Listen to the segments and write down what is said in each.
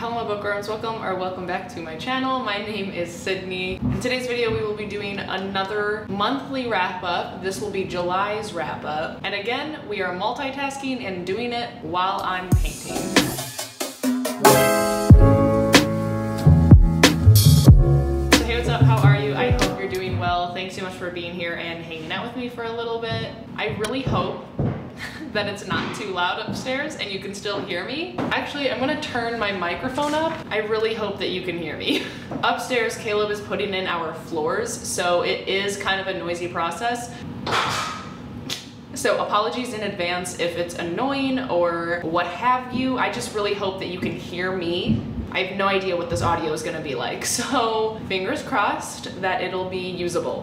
hello bookworms, welcome back to my channel. My name is Sydney. In today's video we will be doing another monthly wrap up. This will be July's wrap up. And again, we are multitasking and doing it while I'm painting. So hey, what's up? How are you? I hope you're doing well. Thanks so much for being here and hanging out with me for a little bit. I really hope that it's not too loud upstairs and you can still hear me. Actually, I'm gonna turn my microphone up. I really hope that you can hear me. Upstairs, Caleb is putting in our floors, so it is kind of a noisy process. So apologies in advance if it's annoying or what have you. I just really hope that you can hear me. I have no idea what this audio is gonna be like, so fingers crossed that it'll be usable.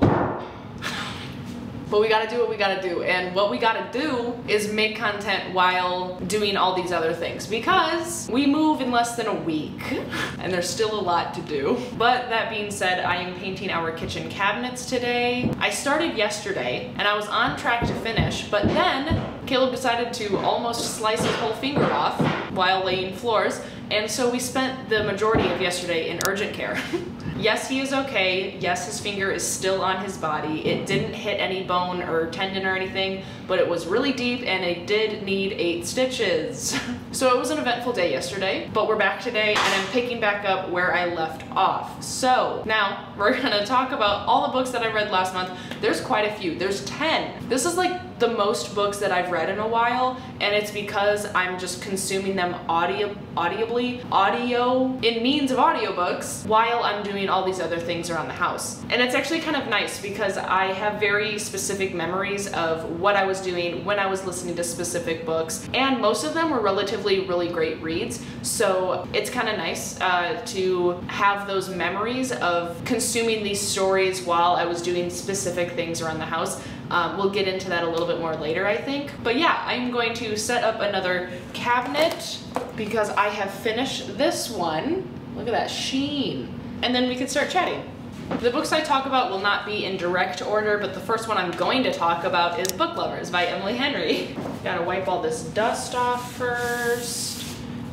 But we gotta do what we gotta do, and what we gotta do is make content while doing all these other things, because we move in less than a week and there's still a lot to do. But that being said, I am painting our kitchen cabinets today. I started yesterday and I was on track to finish, but then Caleb decided to almost slice his whole finger off while laying floors, and so we spent the majority of yesterday in urgent care. Yes, he is okay. Yes, his finger is still on his body. It didn't hit any bone or tendon or anything, but it was really deep and it did need 8 stitches. So it was an eventful day yesterday, but we're back today and I'm picking back up where I left off. So now we're gonna talk about all the books that I read last month. There's quite a few. There's 10. This is like the most books that I've read in a while, and it's because I'm just consuming them audibly in means of audiobooks while I'm doing all these other things around the house. And it's actually kind of nice because I have very specific memories of what I was doing when I was listening to specific books, and most of them were really great reads. So it's kind of nice to have those memories of consuming these stories while I was doing specific things around the house. We'll get into that a little bit more later, I think. But yeah, I'm going to set up another cabinet because I have finished this one. Look at that sheen. And then we can start chatting. The books I talk about will not be in direct order, but the first one I'm going to talk about is Book Lovers by Emily Henry. Gotta wipe all this dust off first.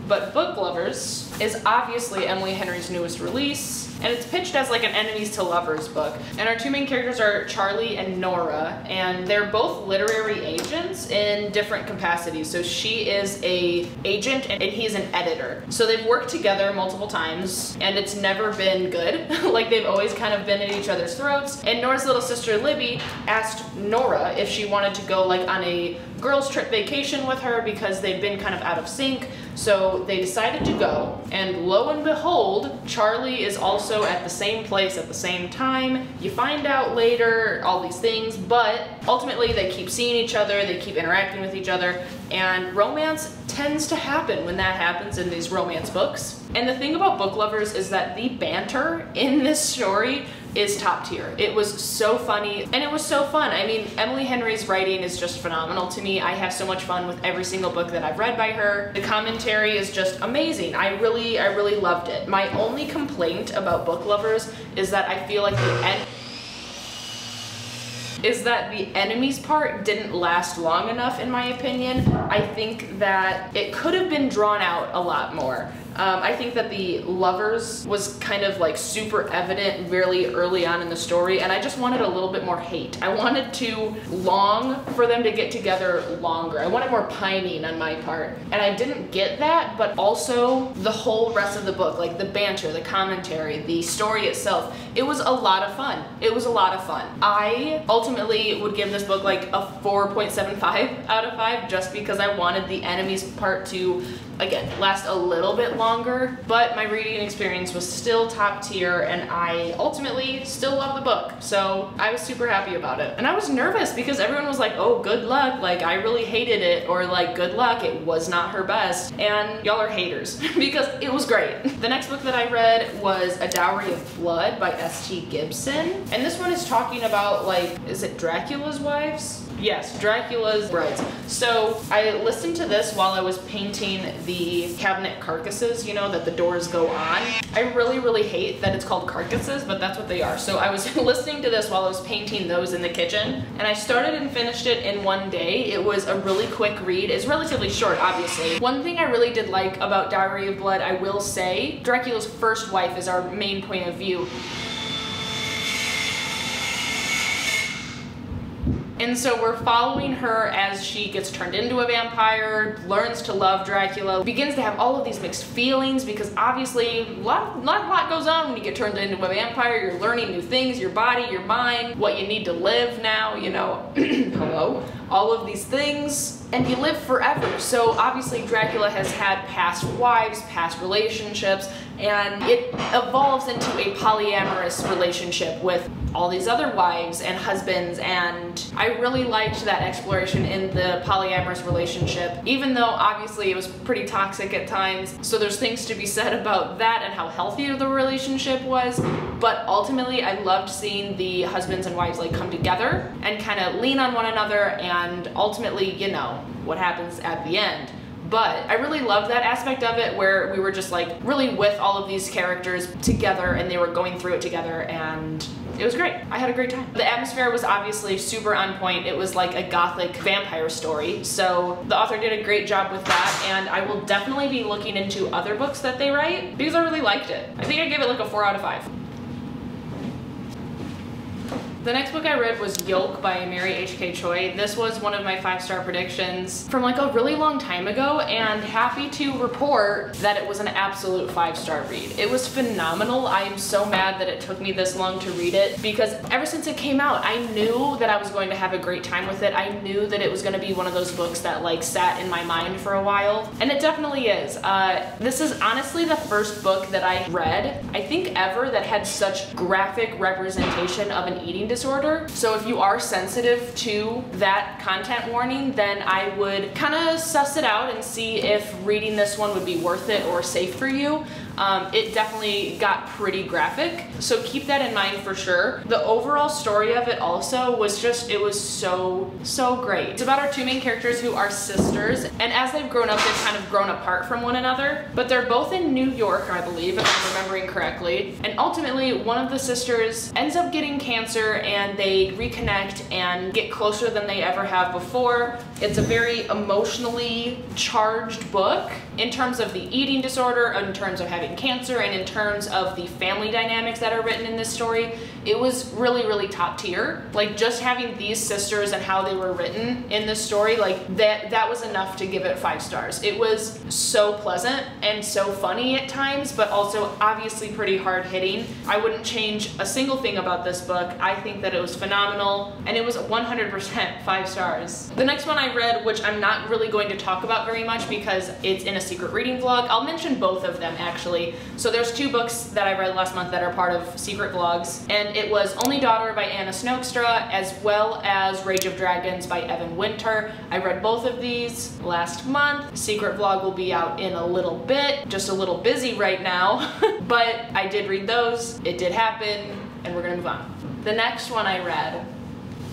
But Book Lovers is obviously Emily Henry's newest release, and it's pitched as like an enemies to lovers book. And our two main characters are Charlie and Nora, and they're both literary agents in different capacities. So she is an agent and he's an editor. So they've worked together multiple times and it's never been good. Like they've always kind of been at each other's throats. And Nora's little sister Libby asked Nora if she wanted to go like on a girls trip vacation with her because they've been kind of out of sync. So they decided to go, and lo and behold, Charlie is also at the same place at the same time. You find out later all these things, but ultimately they keep seeing each other, they keep interacting with each other, and romance tends to happen when that happens in these romance books. And the thing about Book Lovers is that the banter in this story is top tier. It was so funny and it was so fun. I mean, Emily Henry's writing is just phenomenal to me. I have so much fun with every single book that I've read by her. The commentary is just amazing. I really loved it. My only complaint about Book Lovers is that I feel like the enemies part didn't last long enough, in my opinion. I think that it could have been drawn out a lot more. I think that the lovers was kind of like super evident really early on in the story, and I just wanted a little bit more hate. I wanted to long for them to get together longer. I wanted more pining on my part, and I didn't get that, but also the whole rest of the book, like the banter, the commentary, the story itself, it was a lot of fun. It was a lot of fun. I ultimately would give this book like a 4.75 out of 5 just because I wanted the enemies part to, again, last a little bit longer, but my reading experience was still top tier and I ultimately still love the book. So I was super happy about it. And I was nervous because everyone was like, oh, good luck, like I really hated it, or like good luck, it was not her best. And y'all are haters because it was great. The next book that I read was A Dowry of Blood by S.T. Gibson. And this one is talking about like, is it Dracula's wives? Yes, Dracula's Brides. So I listened to this while I was painting the cabinet carcasses, you know, that the doors go on. I really hate that it's called carcasses, but that's what they are. So I was listening to this while I was painting those in the kitchen, and I started and finished it in one day. It was a really quick read. It's relatively short, obviously. One thing I really did like about Diary of Blood, I will say, Dracula's first wife is our main point of view. And so we're following her as she gets turned into a vampire, learns to love Dracula, begins to have all of these mixed feelings because obviously a lot goes on when you get turned into a vampire. You're learning new things, your body, your mind, what you need to live now, you know, hello, all of these things, and you live forever. So obviously Dracula has had past wives, past relationships, and it evolves into a polyamorous relationship with all these other wives and husbands, and I really liked that exploration in the polyamorous relationship, even though obviously it was pretty toxic at times. So there's things to be said about that and how healthy the relationship was, but ultimately I loved seeing the husbands and wives like come together and kind of lean on one another, and ultimately, you know, what happens at the end. But I really loved that aspect of it where we were just like really with all of these characters together and they were going through it together, and it was great. I had a great time. The atmosphere was obviously super on point. It was like a gothic vampire story. So the author did a great job with that, and I will definitely be looking into other books that they write because I really liked it. I think I gave it like a 4 out of 5. The next book I read was Yolk by Mary H.K. Choi. This was one of my 5-star predictions from like a really long time ago, and happy to report that it was an absolute 5-star read. It was phenomenal. I am so mad that it took me this long to read it because ever since it came out, I knew that I was going to have a great time with it. I knew that it was going to be one of those books that like sat in my mind for a while, and it definitely is. This is honestly the first book that I read, I think ever, that had such graphic representation of an eating disorder. So if you are sensitive to that content warning, then I would kind of suss it out and see if reading this one would be worth it or safe for you. It definitely got pretty graphic, so keep that in mind for sure. The overall story of it also was just, it was so great. It's about our 2 main characters who are sisters, and as they've grown up, they've kind of grown apart from one another, but they're both in New York, I believe, if I'm remembering correctly, and ultimately one of the sisters ends up getting cancer and they reconnect and get closer than they ever have before. It's a very emotionally charged book in terms of the eating disorder, in terms of having cancer, and in terms of the family dynamics that are written in this story. It was really top tier. Like just having these sisters and how they were written in this story, like that was enough to give it 5 stars. It was so pleasant and so funny at times, but also obviously pretty hard hitting. I wouldn't change a single thing about this book. I think that it was phenomenal, and it was 100% 5 stars. The next one I read, which I'm not really going to talk about very much because it's in a secret reading vlog. I'll mention both of them actually. So there's 2 books that I read last month that are part of secret vlogs, and it was Only Daughter by Anna Snoekstra as well as Rage of Dragons by Evan Winter. I read both of these last month. Secret vlog will be out in a little bit, just a little busy right now, but I did read those, it did happen, and we're gonna move on. The next one I read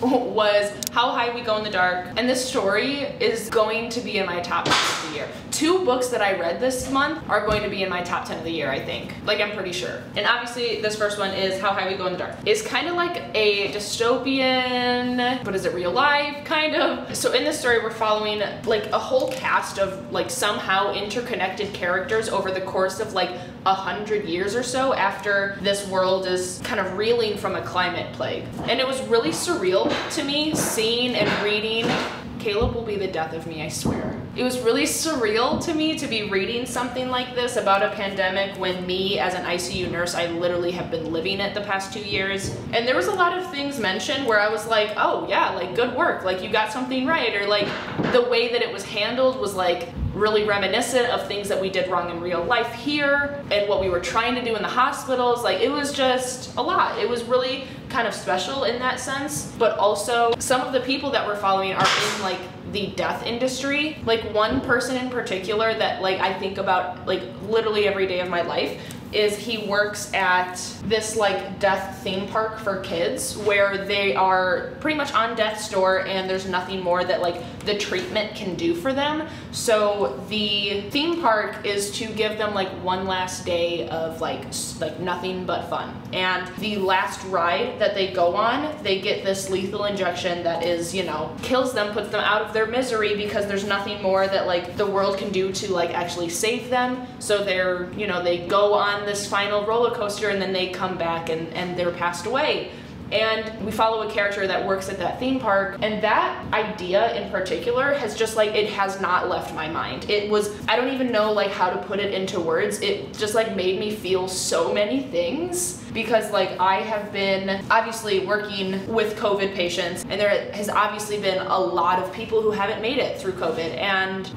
was How High We Go in the Dark, and this story is going to be in my top 10 of the year. 2 books that I read this month are going to be in my top 10 of the year, I think. Like, I'm pretty sure. And obviously this first one is How High We Go in the Dark. It's kind of like a dystopian, but is it real life? Kind of. So in this story we're following like a whole cast of like somehow interconnected characters over the course of like 100 years or so after this world is kind of reeling from a climate plague. And it was really surreal to me seeing and reading. Caleb will be the death of me, I swear. It was really surreal to me to be reading something like this about a pandemic when me as an ICU nurse, I literally have been living it the past 2 years. And there was a lot of things mentioned where I was like, oh yeah, like good work, like you got something right, or like the way that it was handled was like really reminiscent of things that we did wrong in real life here and what we were trying to do in the hospitals. Like it was just a lot. It was really kind of special in that sense, but also some of the people that we're following are in like the death industry. Like one person in particular that like I think about like literally every day of my life is he works at this like death theme park for kids where they are pretty much on death's door and there's nothing more that like the treatment can do for them. So the theme park is to give them like one last day of like nothing but fun. And the last ride that they go on, they get this lethal injection that is, you know, kills them, puts them out of their misery because there's nothing more that like the world can do to like actually save them. So they're, you know, they go on this final roller coaster and then they come back and they're passed away. And we follow a character that works at that theme park, and that idea in particular has just like, it has not left my mind. It was, I don't even know like how to put it into words. It just like made me feel so many things because like I have been obviously working with COVID patients and there has obviously been a lot of people who haven't made it through COVID, and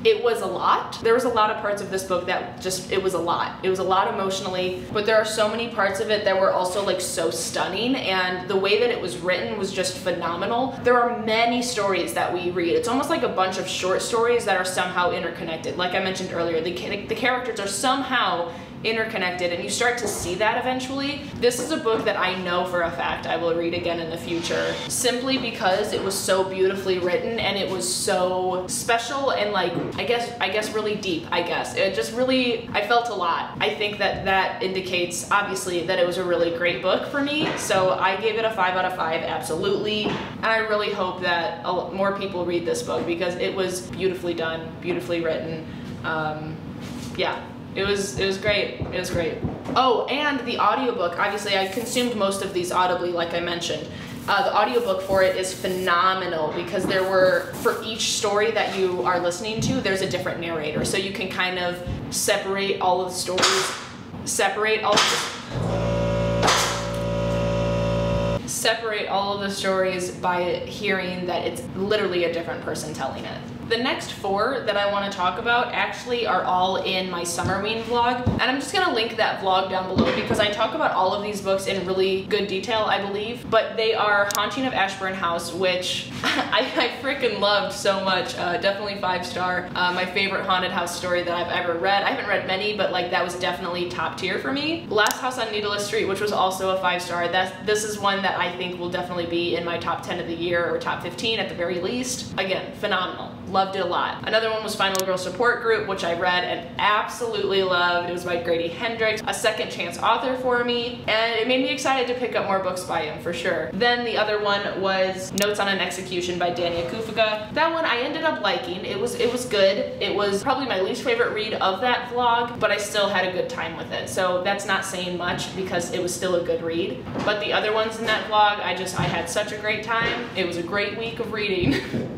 it was a lot. There was a lot of parts of this book that just, it was a lot. It was a lot emotionally, but there are so many parts of it that were also like so stunning, and the way that it was written was just phenomenal. There are many stories that we read. It's almost like a bunch of short stories that are somehow interconnected. Like I mentioned earlier, the characters are somehow interconnected, and you start to see that eventually. This is a book that I know for a fact I will read again in the future, simply because it was so beautifully written and it was so special and like, I guess really deep, I guess. It just really, I felt a lot. I think that indicates obviously that it was a really great book for me. So I gave it a 5 out of 5, absolutely. And I really hope that more people read this book because it was beautifully done, beautifully written. Yeah. It was great. It was great. Oh, and the audiobook, obviously I consumed most of these audibly like I mentioned. The audiobook for it is phenomenal because there were, for each story that you are listening to, there's a different narrator. So you can kind of separate all of the stories, separate all of the stories by hearing that it's literally a different person telling it. The next 4 that I want to talk about actually are all in my Summerween vlog, and I'm just going to link that vlog down below because I talk about all of these books in really good detail, I believe. But they are Haunting of Ashburn House, which I freaking loved so much. Definitely 5-star. My favorite haunted house story that I've ever read. I haven't read many, but like that was definitely top tier for me. Last House on Needless Street, which was also a 5-star. This is one that I think will definitely be in my top 10 of the year or top 15 at the very least. Again, phenomenal. Loved it a lot. Another one was Final Girl Support Group, which I read and absolutely loved. It was by Grady Hendrix, a second chance author for me, and it made me excited to pick up more books by him for sure. Then the other one was Notes on an Execution by Dania Kufaga. That one I ended up liking. It was good. It was probably my least favorite read of that vlog, but I still had a good time with it. So that's not saying much because it was still a good read. But the other ones in that vlog, I had such a great time. It was a great week of reading.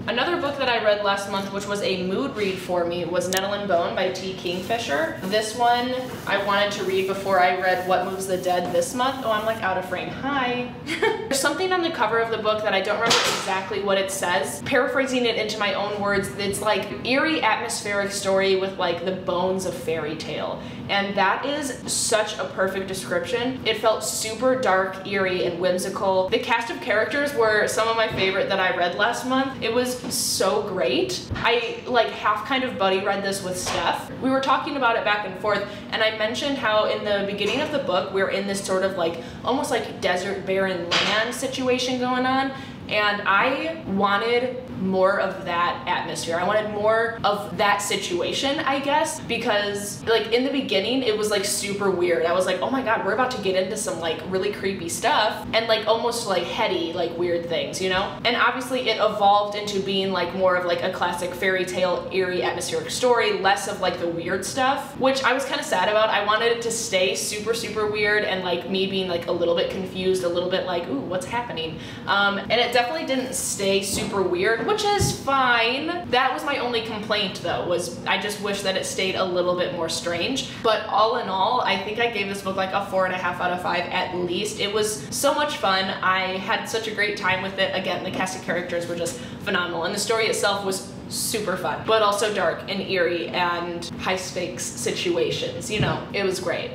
Another book that I read last month, which was a mood read for me, was Nettle and Bone by T. Kingfisher. This one I wanted to read before I read What Moves the Dead this month. Oh, I'm like out of frame. Hi. There's something on the cover of the book that I don't remember exactly what it says. Paraphrasing it into my own words, it's like eerie atmospheric story with like the bones of fairy tale. And that is such a perfect description. It felt super dark, eerie, and whimsical. The cast of characters were some of my favorite that I read last month. It was so great. I like half kind of buddy read this with Steph. We were talking about it back and forth, and I mentioned how in the beginning of the book we're in this sort of like almost like desert barren land situation going on. And I wanted more of that atmosphere. I wanted more of that situation, I guess, because like in the beginning it was like super weird. I was like, oh my god, we're about to get into some like really creepy stuff and like almost like heady, like weird things, you know? And obviously it evolved into being like more of like a classic fairy tale, eerie, atmospheric story, less of like the weird stuff, which I was kind of sad about. I wanted it to stay super, super weird and like me being like a little bit confused, a little bit like, ooh, what's happening? And it definitely didn't stay super weird, which is fine. That was my only complaint though, was I just wish that it stayed a little bit more strange. But all in all, I think I gave this book like a 4.5 out of 5 at least. It was so much fun. I had such a great time with it. Again, the cast of characters were just phenomenal, and the story itself was super fun, but also dark and eerie and high stakes situations. You know, it was great.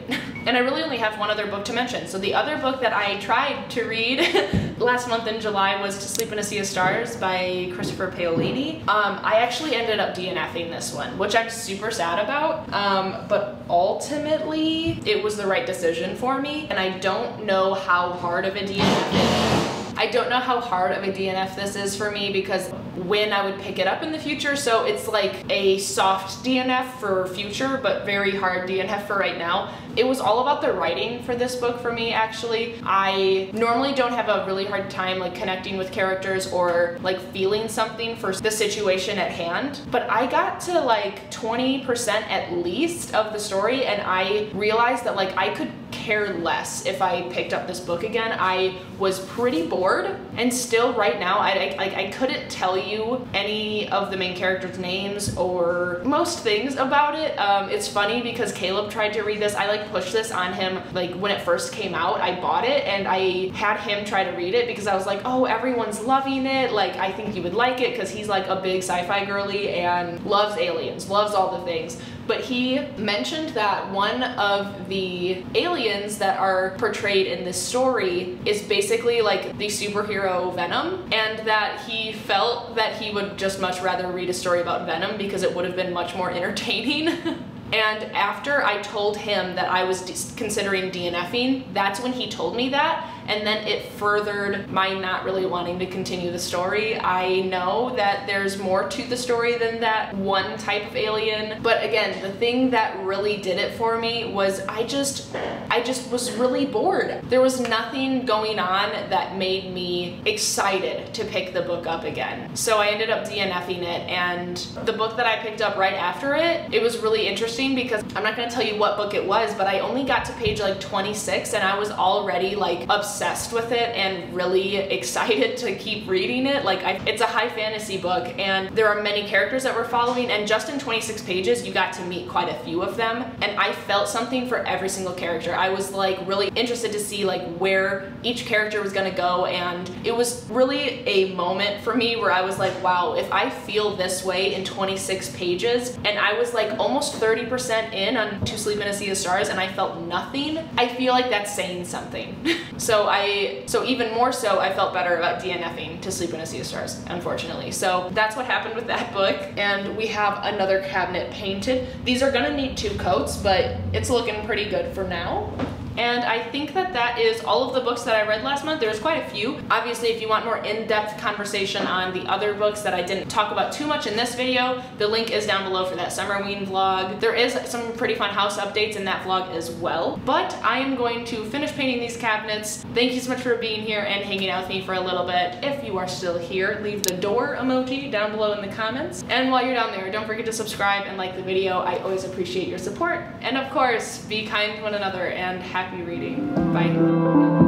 And I really only have one other book to mention. So the other book that I tried to read last month in July was To Sleep in a Sea of Stars by Christopher Paolini. I actually ended up DNFing this one, which I'm super sad about, but ultimately it was the right decision for me, and I don't know how hard of a DNF it is. I don't know how hard of a DNF this is for me because when I would pick it up in the future, so it's like a soft DNF for future, but very hard DNF for right now. It was all about the writing for this book for me, actually. I normally don't have a really hard time like connecting with characters or like feeling something for the situation at hand, but I got to like 20% at least of the story, and I realized that like I could care less if I picked up this book again. I was pretty bored, and still right now I couldn't tell you any of the main characters' names or most things about it. It's funny because Caleb tried to read this. I like pushed this on him like when it first came out. I bought it and I had him try to read it because I was like, oh, everyone's loving it, like I think you would like it, because he's like a big sci-fi girly and loves aliens, loves all the things. But he mentioned that one of the aliens that are portrayed in this story is basically like the superhero Venom, and that he felt that he would just much rather read a story about Venom because it would have been much more entertaining. And after I told him that I was considering DNFing, that's when he told me that, and then it furthered my not really wanting to continue the story. I know that there's more to the story than that one type of alien, but again, the thing that really did it for me was I just was really bored. There was nothing going on that made me excited to pick the book up again. So I ended up DNFing it, and the book that I picked up right after it was really interesting because I'm not gonna tell you what book it was, but I only got to page like 26 and I was already like obsessed with it and really excited to keep reading it. Like it's a high fantasy book and there are many characters that we're following, and just in 26 pages you got to meet quite a few of them, and I felt something for every single character. I was like really interested to see like where each character was gonna go, and it was really a moment for me where I was like, wow, if I feel this way in 26 pages, and I was like almost 30% in on To Sleep in a Sea of Stars and I felt nothing, I feel like that's saying something. So even more so, I felt better about DNFing To Sleep in a Sea of Stars, unfortunately. So that's what happened with that book, and we have another cabinet painted. These are gonna need 2 coats, but it's looking pretty good for now. And I think that that is all of the books that I read last month. There's quite a few. Obviously, if you want more in-depth conversation on the other books that I didn't talk about too much in this video, the link is down below for that Summerween vlog. There is some pretty fun house updates in that vlog as well. But I am going to finish painting these cabinets. Thank you so much for being here and hanging out with me for a little bit. If you are still here, leave the door emoji down below in the comments. And while you're down there, don't forget to subscribe and like the video. I always appreciate your support. And of course, be kind to one another and happy reading. Bye.